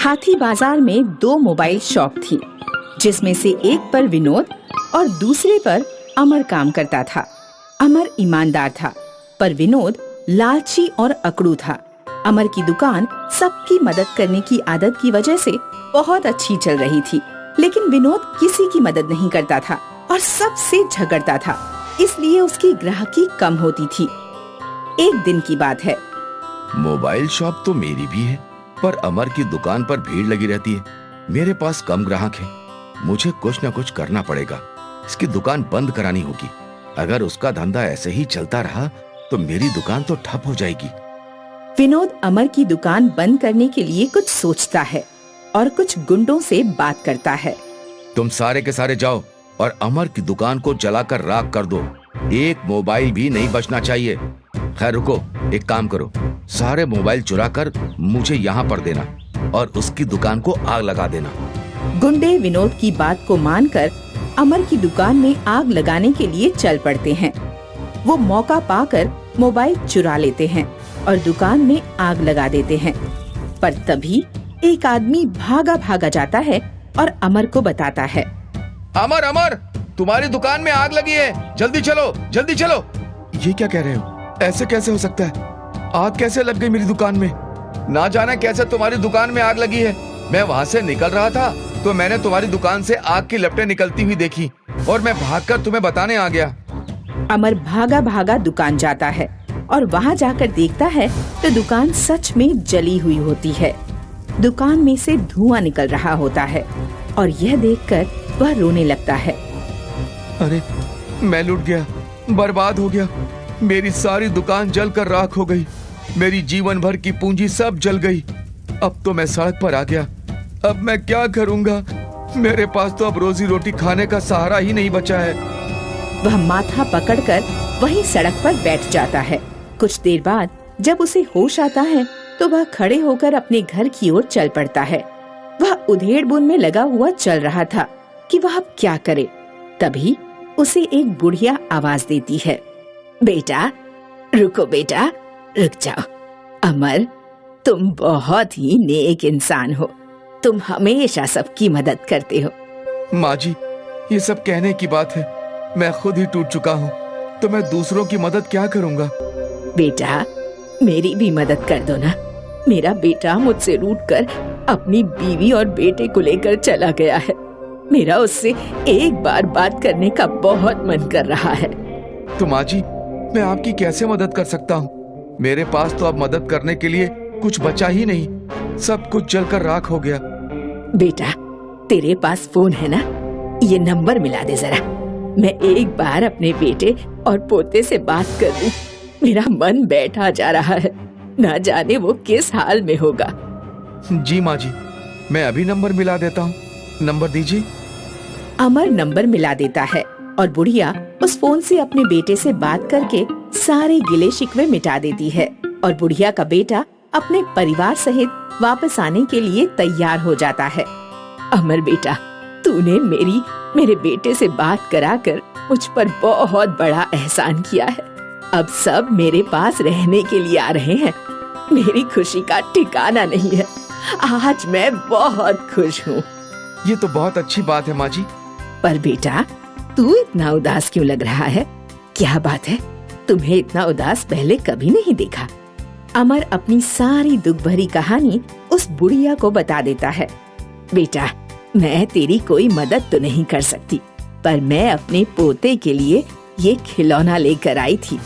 हाथी बाजार में दो मोबाइल शॉप थी, जिसमें से एक पर विनोद और दूसरे पर अमर काम करता था। अमर ईमानदार था, पर विनोद लालची और अकड़ू था। अमर की दुकान सबकी मदद करने की आदत की वजह से बहुत अच्छी चल रही थी, लेकिन विनोद किसी की मदद नहीं करता था और सबसे झगड़ता था, इसलिए उसकी ग्राहकी कम होती थी। एक दिन की बात है। मोबाइल शॉप तो मेरी भी है, पर अमर की दुकान पर भीड़ लगी रहती है। मेरे पास कम ग्राहक है, मुझे कुछ न कुछ करना पड़ेगा। इसकी दुकान बंद करानी होगी। अगर उसका धंधा ऐसे ही चलता रहा तो मेरी दुकान तो ठप हो जाएगी। विनोद अमर की दुकान बंद करने के लिए कुछ सोचता है और कुछ गुंडों से बात करता है। तुम सारे के सारे जाओ और अमर की दुकान को जलाकर राख कर दो। एक मोबाइल भी नहीं बचना चाहिए। खैर रुको, एक काम करो, सारे मोबाइल चुरा कर मुझे यहाँ पर देना और उसकी दुकान को आग लगा देना। गुंडे विनोद की बात को मानकर अमर की दुकान में आग लगाने के लिए चल पड़ते हैं। वो मौका पाकर मोबाइल चुरा लेते हैं और दुकान में आग लगा देते हैं। पर तभी एक आदमी भागा भागा जाता है और अमर को बताता है, अमर अमर, तुम्हारी दुकान में आग लगी है, जल्दी चलो जल्दी चलो। ये क्या कह रहे हो? ऐसे कैसे हो सकता है? आग कैसे लग गई मेरी दुकान में? ना जाना कैसे तुम्हारी दुकान में आग लगी है। मैं वहाँ से निकल रहा था तो मैंने तुम्हारी दुकान से आग की लपटें निकलती हुई देखी और मैं भागकर तुम्हें बताने आ गया। अमर भागा भागा दुकान जाता है और वहाँ जाकर देखता है तो दुकान सच में जली हुई होती है। दुकान में से धुआं निकल रहा होता है और यह देखकर वह रोने लगता है। अरे, मैं लुट गया, बर्बाद हो गया। मेरी सारी दुकान जलकर राख हो गई। मेरी जीवन भर की पूंजी सब जल गई। अब तो मैं सड़क पर आ गया। अब मैं क्या करूंगा? मेरे पास तो अब रोजी रोटी खाने का सहारा ही नहीं बचा है। वह माथा पकड़कर वहीं सड़क पर बैठ जाता है। कुछ देर बाद जब उसे होश आता है तो वह खड़े होकर अपने घर की ओर चल पड़ता है। वह उधेड़-बुन में लगा हुआ चल रहा था कि वह अब क्या करे। तभी उसे एक बुढ़िया आवाज देती है, बेटा रुको, बेटा रुक जाओ। अमर, तुम बहुत ही नेक इंसान हो। तुम हमेशा सबकी मदद करते हो। माँ जी, ये सब कहने की बात है। मैं खुद ही टूट चुका हूँ, तो मैं दूसरों की मदद क्या करूँगा? बेटा, मेरी भी मदद कर दो ना। मेरा बेटा मुझसे रूठकर अपनी बीवी और बेटे को लेकर चला गया है। मेरा उससे एक बार बात करने का बहुत मन कर रहा है। तो माँ जी, मैं आपकी कैसे मदद कर सकता हूँ? मेरे पास तो अब मदद करने के लिए कुछ बचा ही नहीं। सब कुछ जलकर राख हो गया। बेटा, तेरे पास फोन है ना? ये नंबर मिला दे जरा। मैं एक बार अपने बेटे और पोते से बात कर लूं। मेरा मन बैठा जा रहा है, ना जाने वो किस हाल में होगा। जी माँ जी, मैं अभी नंबर मिला देता हूँ। नंबर दीजिए। अमर नंबर मिला देता है और बुढ़िया उस फोन से अपने बेटे से बात करके सारे गिले शिकवे मिटा देती है और बुढ़िया का बेटा अपने परिवार सहित वापस आने के लिए तैयार हो जाता है। अमर बेटा, तूने मेरे बेटे से बात कराकर मुझ पर बहुत बड़ा एहसान किया है। अब सब मेरे पास रहने के लिए आ रहे हैं। मेरी खुशी का ठिकाना नहीं है। आज मैं बहुत खुश हूँ। ये तो बहुत अच्छी बात है माँ जी। पर बेटा, तू इतना उदास क्यों लग रहा है? क्या बात है? तुम्हें इतना उदास पहले कभी नहीं देखा। अमर अपनी सारी दुख भरी कहानी उस बुढ़िया को बता देता है। बेटा, मैं तेरी कोई मदद तो नहीं कर सकती, पर मैं अपने पोते के लिए ये खिलौना लेकर आई थी।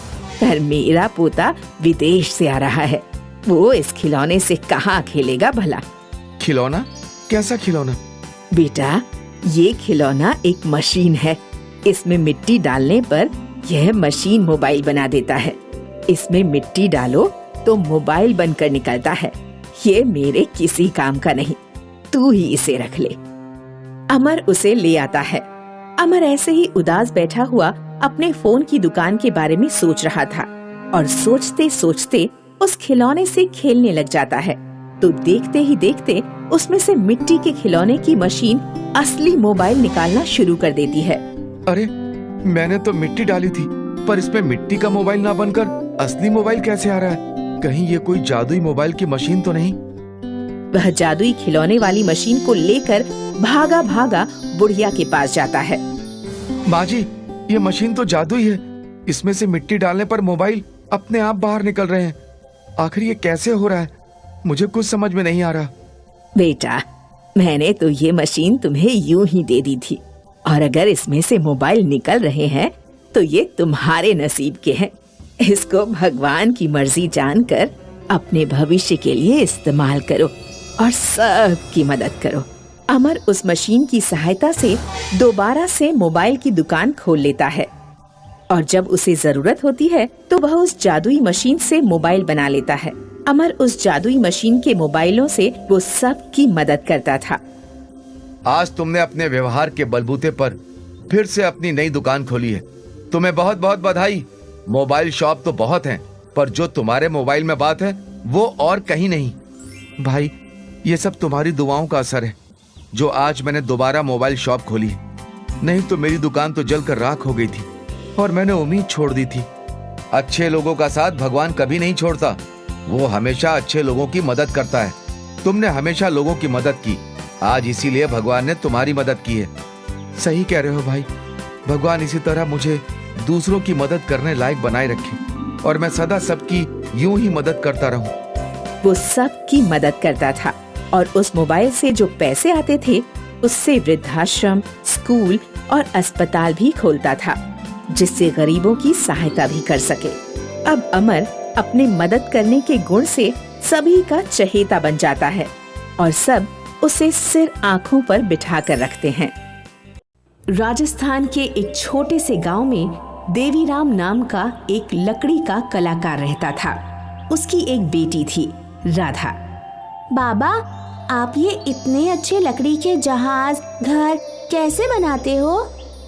पर मेरा पोता विदेश से आ रहा है। वो इस खिलौने से कहाँ खेलेगा भला? खिलौना? कैसा खिलौना? बेटा, ये खिलौना एक मशीन है। इसमें मिट्टी डालने पर यह मशीन मोबाइल बना देता है। इसमें मिट्टी डालो तो मोबाइल बनकर निकलता है। ये मेरे किसी काम का नहीं, तू ही इसे रख ले। अमर उसे ले आता है। अमर ऐसे ही उदास बैठा हुआ अपने फोन की दुकान के बारे में सोच रहा था और सोचते सोचते उस खिलौने से खेलने लग जाता है। तो देखते ही देखते उसमें से मिट्टी के खिलौने की मशीन असली मोबाइल निकालना शुरू कर देती है। अरे, मैंने तो मिट्टी डाली थी, पर इसमें मिट्टी का मोबाइल ना बनकर असली मोबाइल कैसे आ रहा है? कहीं ये कोई जादुई मोबाइल की मशीन तो नहीं? वह जादुई खिलौने वाली मशीन को लेकर भागा भागा बुढ़िया के पास जाता है। माँ जी, ये मशीन तो जादुई है। इसमें से मिट्टी डालने पर मोबाइल अपने आप बाहर निकल रहे हैं। आखिर ये कैसे हो रहा है? मुझे कुछ समझ में नहीं आ रहा। बेटा, मैंने तो ये मशीन तुम्हें यूं ही दे दी थी, और अगर इसमें से मोबाइल निकल रहे हैं तो ये तुम्हारे नसीब के हैं। इसको भगवान की मर्जी जानकर अपने भविष्य के लिए इस्तेमाल करो और सबकी मदद करो। अमर उस मशीन की सहायता से दोबारा से मोबाइल की दुकान खोल लेता है, और जब उसे जरूरत होती है तो वह उस जादुई मशीन से मोबाइल बना लेता है। अमर उस जादुई मशीन के मोबाइलों से वो सबकी मदद करता था। आज तुमने अपने व्यवहार के बलबूते पर फिर से अपनी नई दुकान खोली है। तुम्हें बहुत बहुत बधाई। मोबाइल शॉप तो बहुत हैं, पर जो तुम्हारे मोबाइल में बात है वो और कहीं नहीं। भाई, ये सब तुम्हारी दुआओं का असर है जो आज मैंने दोबारा मोबाइल शॉप खोली है। नहीं तो मेरी दुकान तो जलकर राख हो गई थी और मैंने उम्मीद छोड़ दी थी। अच्छे लोगों का साथ भगवान कभी नहीं छोड़ता। वो हमेशा अच्छे लोगों की मदद करता है। तुमने हमेशा लोगों की मदद की, आज इसीलिए भगवान ने तुम्हारी मदद की है। सही कह रहे हो भाई। भगवान इसी तरह मुझे दूसरों की मदद करने लायक बनाए रखे और मैं सदा सबकी यूं ही मदद करता रहूं। वो सबकी मदद करता था और उस मोबाइल से जो पैसे आते थे उससे वृद्धाश्रम, स्कूल और अस्पताल भी खोलता था, जिससे गरीबों की सहायता भी कर सके। अब अमर अपने मदद करने के गुण से सभी का चहेता बन जाता है और सब उसे सिर आंखों पर बिठा कर रखते हैं। राजस्थान के एक छोटे से गांव में देवीराम नाम का एक लकड़ी का कलाकार रहता था। उसकी एक बेटी थी, राधा। बाबा, आप ये इतने अच्छे लकड़ी के जहाज, घर कैसे बनाते हो?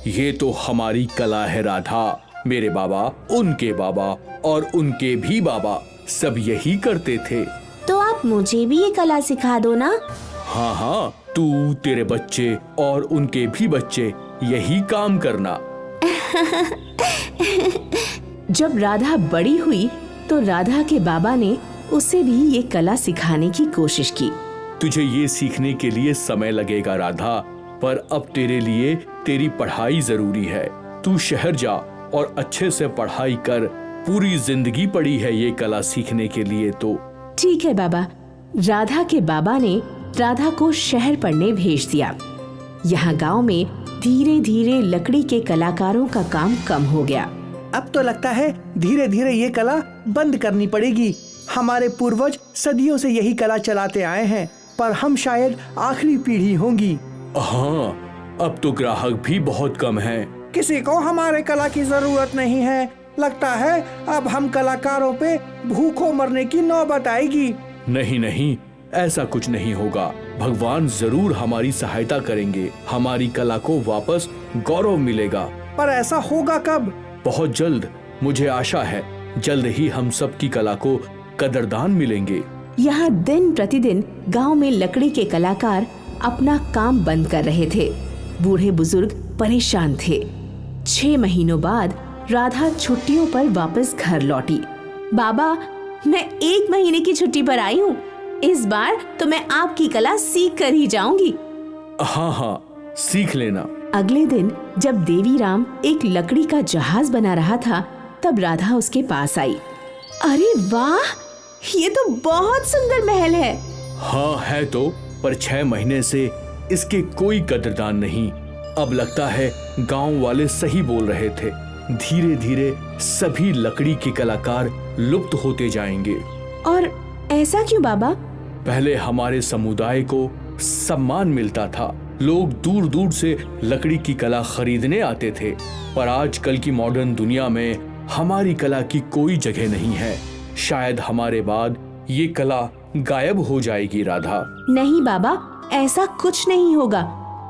ये तो हमारी कला है राधा। मेरे बाबा, उनके बाबा और उनके भी बाबा सब यही करते थे। तो आप मुझे भी ये कला सिखा दो ना। हाँ हाँ, तू, तेरे बच्चे और उनके भी बच्चे यही काम करना। जब राधा बड़ी हुई तो राधा के बाबा ने उसे भी ये कला सिखाने की कोशिश की। तुझे ये सीखने के लिए समय लगेगा राधा, पर अब तेरे लिए तेरी पढ़ाई जरूरी है। तू शहर जा और अच्छे से पढ़ाई कर। पूरी जिंदगी पड़ी है ये कला सीखने के लिए तो। ठीक है बाबा। राधा के बाबा ने राधा को शहर पढ़ने भेज दिया। यहाँ गांव में धीरे धीरे लकड़ी के कलाकारों का काम कम हो गया। अब तो लगता है धीरे धीरे ये कला बंद करनी पड़ेगी। हमारे पूर्वज सदियों से यही कला चलाते आए हैं, पर हम शायद आखिरी पीढ़ी होंगी। हाँ, अब तो ग्राहक भी बहुत कम हैं। किसी को हमारे कला की जरूरत नहीं है। लगता है अब हम कलाकारों पे भूखों मरने की नौबत आएगी। नहीं नहीं, ऐसा कुछ नहीं होगा। भगवान जरूर हमारी सहायता करेंगे। हमारी कला को वापस गौरव मिलेगा। पर ऐसा होगा कब? बहुत जल्द। मुझे आशा है जल्द ही हम सब की कला को कदरदान मिलेंगे। यहाँ दिन प्रतिदिन गांव में लकड़ी के कलाकार अपना काम बंद कर रहे थे। बूढ़े बुजुर्ग परेशान थे। 6 महीनों बाद राधा छुट्टियों पर वापस घर लौटी। बाबा, मैं 1 महीने की छुट्टी पर आई हूँ। इस बार तो मैं आपकी कला सीख कर ही जाऊंगी। हाँ हाँ, सीख लेना। अगले दिन जब देवीराम एक लकड़ी का जहाज बना रहा था, तब राधा उसके पास आई। अरे वाह, ये तो बहुत सुंदर महल है। हाँ है तो, पर 6 महीने से इसके कोई कदरदान नहीं। अब लगता है गांव वाले सही बोल रहे थे। धीरे धीरे सभी लकड़ी के कलाकार लुप्त होते जाएंगे। और ऐसा क्यों बाबा? पहले हमारे समुदाय को सम्मान मिलता था। लोग दूर दूर से लकड़ी की कला खरीदने आते थे, पर आजकल की मॉडर्न दुनिया में हमारी कला की कोई जगह नहीं है। शायद हमारे बाद ये कला गायब हो जाएगी राधा। नहीं बाबा, ऐसा कुछ नहीं होगा।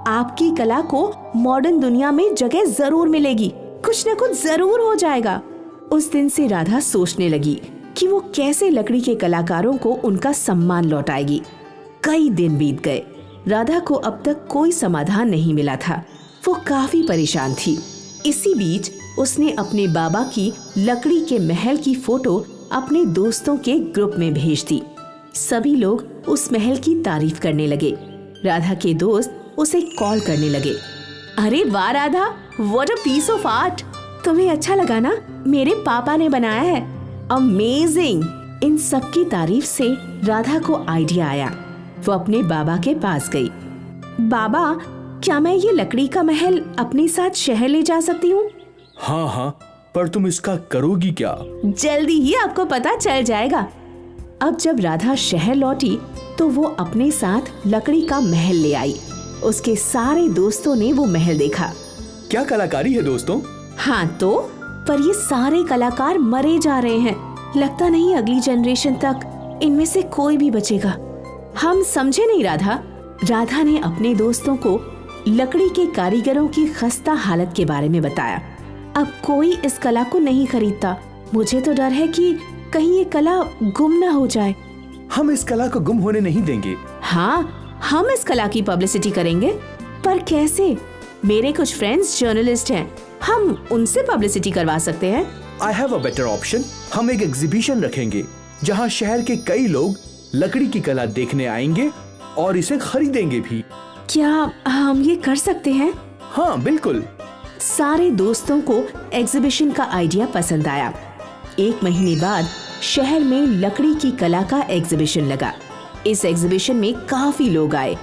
आपकी कला को मॉडर्न दुनिया में जगह जरूर मिलेगी। कुछ न कुछ जरूर हो जाएगा। उस दिन से राधा सोचने लगी कि वो कैसे लकड़ी के कलाकारों को उनका सम्मान लौटाएगी। कई दिन बीत गए। राधा को अब तक कोई समाधान नहीं मिला था। वो काफी परेशान थी। इसी बीच उसने अपने बाबा की लकड़ी के महल की फोटो अपने दोस्तों के ग्रुप में भेज दी। सभी लोग उस महल की तारीफ करने लगे। राधा के दोस्त उसे कॉल करने लगे। अरे वाह Radha, what a piece of art! तुम्हें अच्छा लगा ना? मेरे पापा ने बनाया है, अमेजिंग! इन सब की तारीफ से राधा को आइडिया आया। वो अपने बाबा के पास गई। बाबा, क्या मैं ये लकड़ी का महल अपने साथ शहर ले जा सकती हूँ? हाँ हाँ, पर तुम इसका करोगी क्या? जल्दी ही आपको पता चल जाएगा। अब जब राधा शहर लौटी तो वो अपने साथ लकड़ी का महल ले आई। उसके सारे दोस्तों ने वो महल देखा। क्या कलाकारी है दोस्तों! हाँ तो, पर ये सारे कलाकार मरे जा रहे हैं। लगता नहीं अगली जनरेशन तक इनमें से कोई भी बचेगा। हम समझे नहीं राधा। राधा ने अपने दोस्तों को लकड़ी के कारीगरों की खस्ता हालत के बारे में बताया। अब कोई इस कला को नहीं खरीदता। मुझे तो डर है कि कहीं ये कला गुम न हो जाए। हम इस कला को गुम होने नहीं देंगे। हाँ, हम इस कला की पब्लिसिटी करेंगे, पर कैसे? मेरे कुछ फ्रेंड्स जर्नलिस्ट हैं, हम उनसे पब्लिसिटी करवा सकते हैं। I have a better option. हम एक एग्जीबिशन रखेंगे जहाँ शहर के कई लोग लकड़ी की कला देखने आएंगे और इसे खरीदेंगे भी। क्या हम ये कर सकते हैं? हाँ बिल्कुल। सारे दोस्तों को एग्जीबिशन का आइडिया पसंद आया। 1 महीने बाद शहर में लकड़ी की कला का एग्जीबिशन लगा। इस एग्जीबिशन में काफी लोग आए।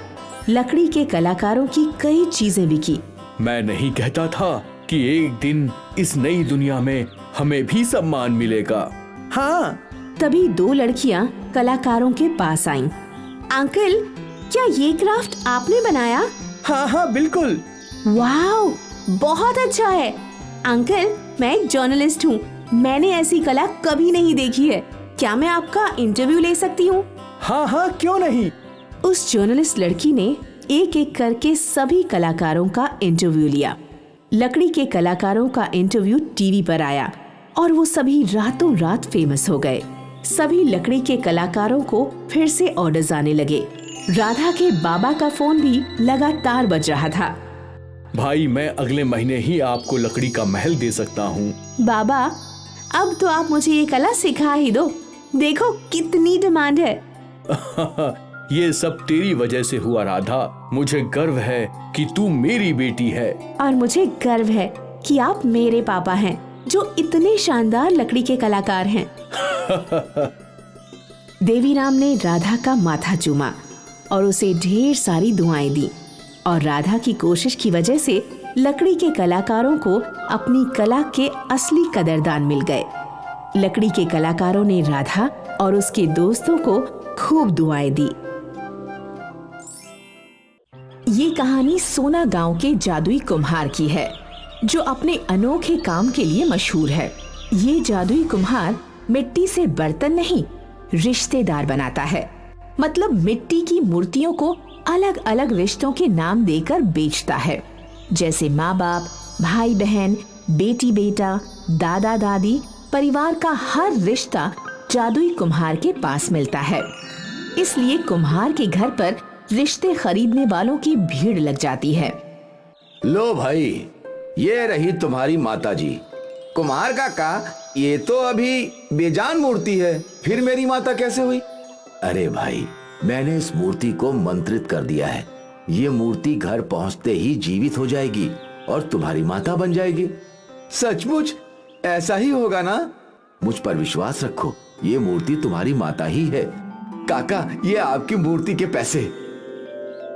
लकड़ी के कलाकारों की कई चीजें बिकी। मैं नहीं कहता था कि एक दिन इस नई दुनिया में हमें भी सम्मान मिलेगा। हाँ, तभी 2 लड़कियां कलाकारों के पास आईं। अंकल, क्या ये क्राफ्ट आपने बनाया? हाँ हाँ बिल्कुल। वाओ, बहुत अच्छा है। अंकल, मैं एक जर्नलिस्ट हूँ, मैंने ऐसी कला कभी नहीं देखी है। क्या मैं आपका इंटरव्यू ले सकती हूँ? हाँ हाँ, क्यों नहीं। उस जर्नलिस्ट लड़की ने एक एक करके सभी कलाकारों का इंटरव्यू लिया। लकड़ी के कलाकारों का इंटरव्यू टीवी पर आया और वो सभी रातों रात फेमस हो गए। सभी लकड़ी के कलाकारों को फिर से ऑर्डर्स आने लगे। राधा के बाबा का फोन भी लगातार बज रहा था। भाई, मैं अगले महीने ही आपको लकड़ी का महल दे सकता हूँ। बाबा, अब तो आप मुझे ये कला सिखा ही दो। देखो कितनी डिमांड है। ये सब तेरी वजह से हुआ राधा। मुझे गर्व है कि तू मेरी बेटी है। और मुझे गर्व है कि आप मेरे पापा हैं, जो इतने शानदार लकड़ी के कलाकार हैं। देवीराम ने राधा का माथा चूमा और उसे ढेर सारी दुआएं दी। और राधा की कोशिश की वजह से लकड़ी के कलाकारों को अपनी कला के असली कदरदान मिल गए। लकड़ी के कलाकारों ने राधा और उसके दोस्तों को खूब दुआएं दी। ये कहानी सोना गांव के जादुई कुम्हार की है, जो अपने अनोखे काम के लिए मशहूर है। ये जादुई कुम्हार मिट्टी से बर्तन नहीं, रिश्तेदार बनाता है। मतलब मिट्टी की मूर्तियों को अलग अलग रिश्तों के नाम देकर बेचता है, जैसे माँ बाप, भाई बहन, बेटी बेटा, दादा दादी। परिवार का हर रिश्ता जादुई कुम्हार के पास मिलता है। इसलिए कुम्हार के घर पर रिश्ते खरीदने वालों की भीड़ लग जाती है। लो भाई, ये रही तुम्हारी माताजी। कुम्हार काका, ये तो अभी बेजान मूर्ति है, फिर मेरी माता कैसे हुई? अरे भाई, मैंने इस मूर्ति को मंत्रित कर दिया है। ये मूर्ति घर पहुंचते ही जीवित हो जाएगी और तुम्हारी माता बन जाएगी। सचमुच ऐसा ही होगा ना? मुझ पर विश्वास रखो, ये मूर्ति तुम्हारी माता ही है। काका, ये आपकी मूर्ति के पैसे।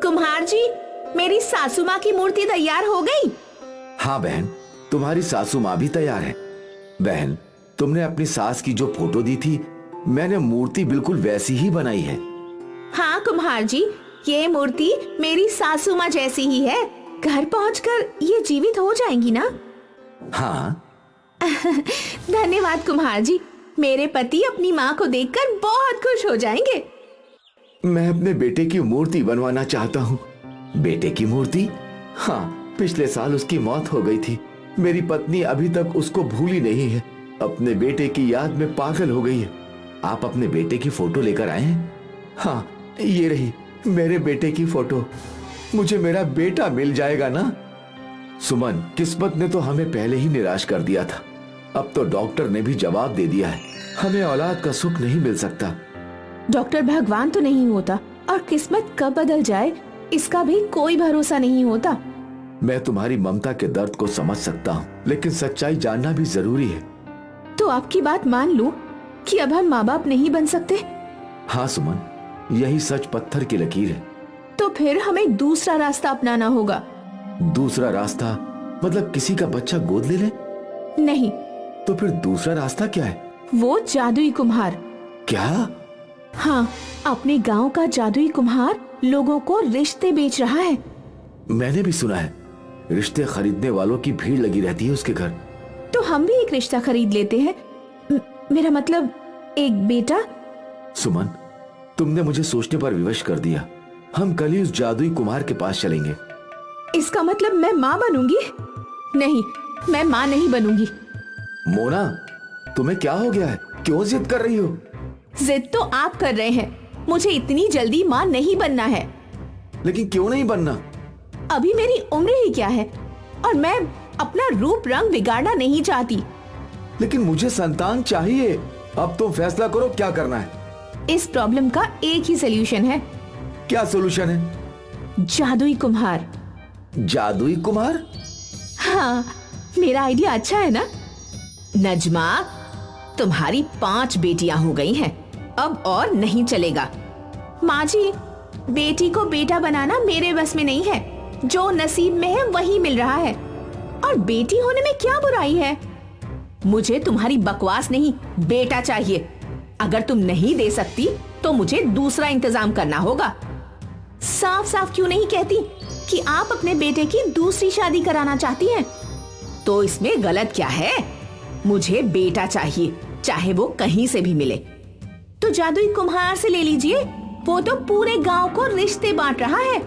कुम्हार जी, मेरी सासू माँ की मूर्ति तैयार हो गई? हाँ बहन, तुम्हारी सासू माँ भी तैयार है। बहन, तुमने अपनी सास की जो फोटो दी थी, मैंने मूर्ति बिल्कुल वैसी ही बनाई है। हाँ कुम्हार जी, ये मूर्ति मेरी सासू माँ जैसी ही है। घर पहुंचकर ये जीवित हो जाएंगी ना? हाँ। धन्यवाद कुम्हार जी, मेरे पति अपनी माँ को देखकर बहुत खुश हो जाएंगे। मैं अपने बेटे की मूर्ति बनवाना चाहता हूँ। बेटे की मूर्ति? हाँ, पिछले साल उसकी मौत हो गई थी। मेरी पत्नी अभी तक उसको भूली नहीं है। अपने बेटे की याद में पागल हो गई है। आप अपने बेटे की फोटो लेकर आए हैं? हाँ, ये रही मेरे बेटे की फोटो। मुझे मेरा बेटा मिल जाएगा ना? सुमन, किस्मत ने तो हमें पहले ही निराश कर दिया था। अब तो डॉक्टर ने भी जवाब दे दिया है, हमें औलाद का सुख नहीं मिल सकता। डॉक्टर भगवान तो नहीं होता और किस्मत कब बदल जाए इसका भी कोई भरोसा नहीं होता। मैं तुम्हारी ममता के दर्द को समझ सकता हूँ, लेकिन सच्चाई जानना भी जरूरी है। तो आपकी बात मान लूं कि अब हम माँ बाप नहीं बन सकते? हाँ सुमन, यही सच पत्थर की लकीर है। तो फिर हमें दूसरा रास्ता अपनाना होगा। दूसरा रास्ता मतलब किसी का बच्चा गोद ले ले? नहीं, तो फिर दूसरा रास्ता क्या है? वो जादुई कुम्हार। क्या? हाँ, अपने गांव का जादुई कुम्हार लोगों को रिश्ते बेच रहा है। मैंने भी सुना है, रिश्ते खरीदने वालों की भीड़ लगी रहती है उसके घर। तो हम भी एक रिश्ता खरीद लेते हैं। मेरा मतलब एक बेटा। सुमन, तुमने मुझे सोचने पर विवश कर दिया। हम कल ही उस जादुई कुम्हार के पास चलेंगे। इसका मतलब मैं माँ बनूंगी? नहीं, मैं माँ नहीं बनूंगी। मोना, तुम्हें क्या हो गया है? क्यों जिद कर रही हो? जिद तो आप कर रहे हैं। मुझे इतनी जल्दी माँ नहीं बनना है। लेकिन क्यों नहीं बनना? अभी मेरी उम्र ही क्या है और मैं अपना रूप रंग बिगाड़ना नहीं चाहती। लेकिन मुझे संतान चाहिए। अब तुम फैसला करो क्या करना है। इस प्रॉब्लम का एक ही सलूशन है। क्या सोल्यूशन है? जादुई कुम्हार। जादुई कुम्हार? हाँ, मेरा आइडिया अच्छा है ना? नजमा, तुम्हारी 5 बेटियां हो गई हैं, अब और नहीं चलेगा। माँ जी, बेटी को बेटा बनाना मेरे बस में नहीं है। जो नसीब में है वही मिल रहा है, और बेटी होने में क्या बुराई है? मुझे तुम्हारी बकवास नहीं, बेटा चाहिए। अगर तुम नहीं दे सकती तो मुझे दूसरा इंतजाम करना होगा। साफ साफ क्यों नहीं कहती कि आप अपने बेटे की दूसरी शादी कराना चाहती हैं? तो इसमें गलत क्या है? मुझे बेटा चाहिए, चाहे वो कहीं से भी मिले। तो जादुई कुम्हार से ले लीजिए, वो तो पूरे गांव को रिश्ते बांट रहा है।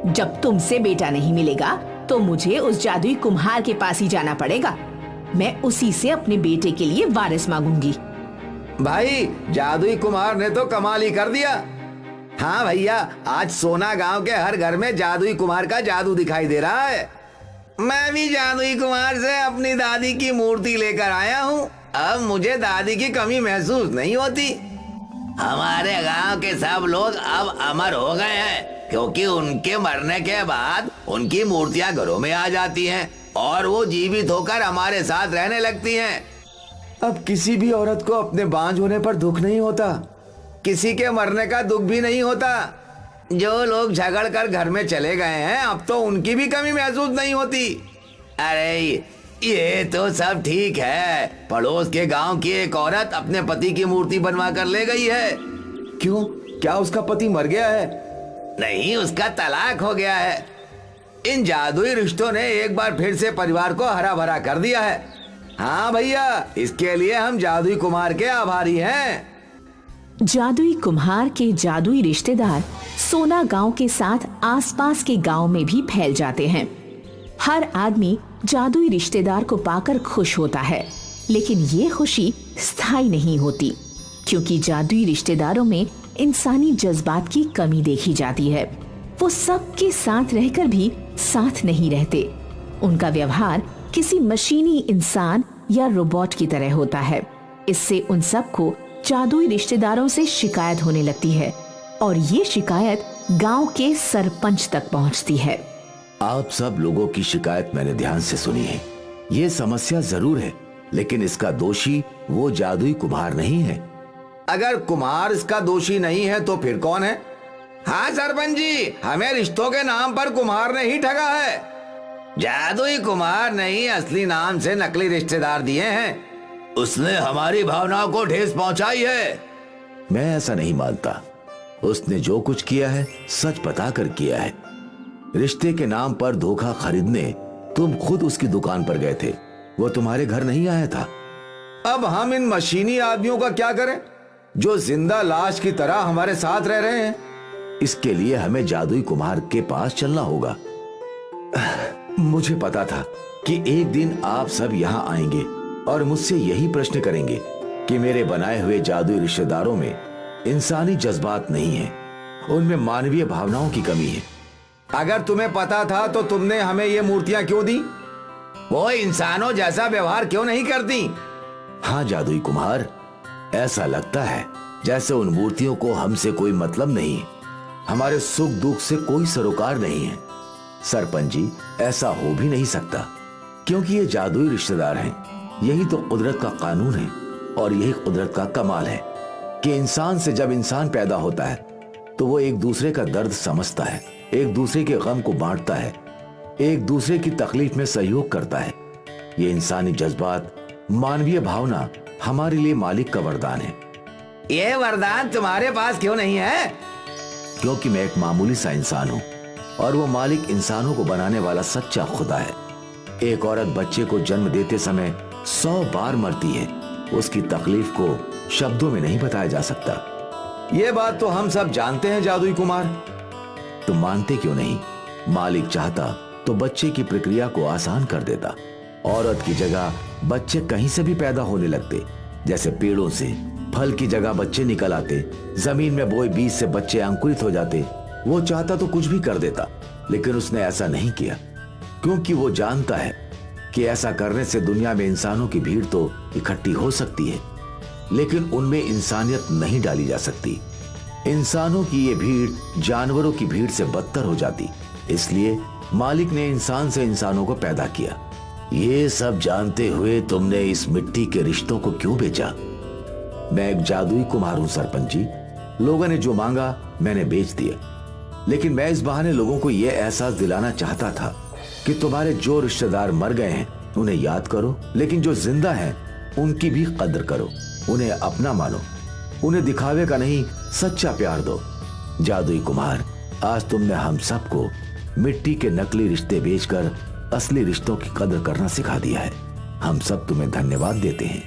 जब तुमसे बेटा नहीं मिलेगा तो मुझे उस जादुई कुम्हार के पास ही जाना पड़ेगा। मैं उसी से अपने बेटे के लिए वारिस मांगूंगी। भाई, जादुई कुम्हार ने तो कमाल ही कर दिया। हाँ भैया, आज सोना गांव के हर घर में जादुई कुम्हार का जादू दिखाई दे रहा है। मैं भी जादुई कुम्हार से अपनी दादी की मूर्ति लेकर आया हूँ। अब मुझे दादी की कमी महसूस नहीं होती। हमारे गांव के सब लोग अब अमर हो गए हैं, क्योंकि उनके मरने के बाद उनकी मूर्तियां घरों में आ जाती हैं और वो जीवित होकर हमारे साथ रहने लगती हैं। अब किसी भी औरत को अपने बांझ होने पर दुख नहीं होता। किसी के मरने का दुख भी नहीं होता। जो लोग झगड़ कर घर में चले गए हैं, अब तो उनकी भी कमी महसूस नहीं होती। अरे ये तो सब ठीक है। पड़ोस के गांव की एक औरत अपने पति की मूर्ति बनवा कर ले गई है। क्यों? क्या उसका पति मर गया है? नहीं, उसका तलाक हो गया है। इन जादुई रिश्तों ने एक बार फिर से परिवार को हरा भरा कर दिया है। हाँ भैया, इसके लिए हम जादुई कुम्हार के आभारी हैं। जादुई कुम्हार के जादुई रिश्तेदार सोना गांव के साथ आसपास के गांव में भी फैल जाते हैं। हर आदमी जादुई रिश्तेदार को पाकर खुश होता है, लेकिन ये खुशी स्थायी नहीं होती, क्योंकि जादुई रिश्तेदारों में इंसानी जज्बात की कमी देखी जाती है। वो सबके साथ रहकर भी साथ नहीं रहते। उनका व्यवहार किसी मशीनी इंसान या रोबोट की तरह होता है। इससे उन सबको जादुई रिश्तेदारों से शिकायत होने लगती है और ये शिकायत गांव के सरपंच तक पहुंचती है। आप सब लोगों की शिकायत मैंने ध्यान से सुनी है। ये समस्या जरूर है, लेकिन इसका दोषी वो जादुई कुम्हार नहीं है। अगर कुम्हार इसका दोषी नहीं है तो फिर कौन है? हाँ सरपंच जी, हमें रिश्तों के नाम पर कुम्हार ने ही ठगा है। जादुई कुम्हार ने ही असली नाम से नकली रिश्तेदार दिए हैं। उसने हमारी भावनाओं को ठेस पहुंचाई है। मैं ऐसा नहीं मानता। उसने जो कुछ किया है सच बताकर किया है। रिश्ते के नाम पर धोखा खरीदने तुम खुद उसकी दुकान पर गए थे, वो तुम्हारे घर नहीं आया था। अब हम इन मशीनी आदमियों का क्या करें जो जिंदा लाश की तरह हमारे साथ रह रहे हैं? इसके लिए हमें जादुई कुम्हार के पास चलना होगा। मुझे पता था कि एक दिन आप सब यहाँ आएंगे और मुझसे यही प्रश्न करेंगे कि मेरे बनाए हुए जादुई रिश्तेदारों में इंसानी जज्बात नहीं है, उनमें मानवीय भावनाओं की कमी है। अगर तुम्हें पता था तो तुमने हमें ये मूर्तियां क्यों दी? वो इंसानों जैसा व्यवहार क्यों नहीं करती? हाँ जादुई कुम्हार, ऐसा लगता है जैसे उन मूर्तियों को हमसे कोई मतलब नहीं है, हमारे सुख दुख से कोई सरोकार नहीं है। सरपंच जी, ऐसा हो भी नहीं सकता, क्योंकि ये जादुई रिश्तेदार हैं। यही तो कुदरत का कानून है और यही कुदरत का कमाल है कि इंसान से जब इंसान पैदा होता है तो वो एक दूसरे का दर्द समझता है, एक दूसरे के गम को बांटता है, एक दूसरे की तकलीफ में सहयोग करता है। ये इंसानी जज्बात, मानवीय भावना हमारे लिए मालिक का वरदान है। ये वरदान तुम्हारे पास क्यों नहीं है? क्योंकि मैं एक मामूली सा इंसान हूँ और वो मालिक इंसानों को बनाने वाला सच्चा खुदा है। एक औरत बच्चे को जन्म देते समय 100 बार मरती है, उसकी तकलीफ को शब्दों में नहीं बताया जा सकता। ये बात तो हम सब जानते हैं जादुई कुमार, तुम मानते क्यों नहीं? मालिक चाहता तो बच्चे की प्रक्रिया को आसान कर देता। औरत की जगह बच्चे कहीं से भी पैदा होने लगते, जैसे पेड़ों से फल की जगह बच्चे निकल आते, जमीन में बोए बीज से बच्चे अंकुरित हो जाते। वो चाहता तो कुछ भी कर देता, लेकिन उसने ऐसा नहीं किया, क्योंकि वो जानता है कि ऐसा करने से दुनिया में इंसानों की भीड़ तो इकट्ठी हो सकती है, लेकिन उनमें इंसानियत नहीं डाली जा सकती। इंसानों की ये भीड़ जानवरों की भीड़ से बदतर हो जाती। इसलिए मालिक ने इंसान से इंसानों को पैदा किया। ये सब जानते हुए तुमने इस मिट्टी के रिश्तों को क्यों बेचा? मैं एक जादुई कुम्हार हूं सरपंच जी। लोगों ने जो मांगा मैंने बेच दिया, लेकिन मैं इस बहाने लोगों को यह एहसास दिलाना चाहता था कि तुम्हारे जो रिश्तेदार मर गए हैं उन्हें याद करो, लेकिन जो जिंदा हैं उनकी भी कद्र करो, उन्हें अपना मानो, उन्हें दिखावे का नहीं सच्चा प्यार दो। जादुई कुम्हार, आज तुमने हम सबको मिट्टी के नकली रिश्ते बेचकर असली रिश्तों की कद्र करना सिखा दिया है। हम सब तुम्हें धन्यवाद देते हैं।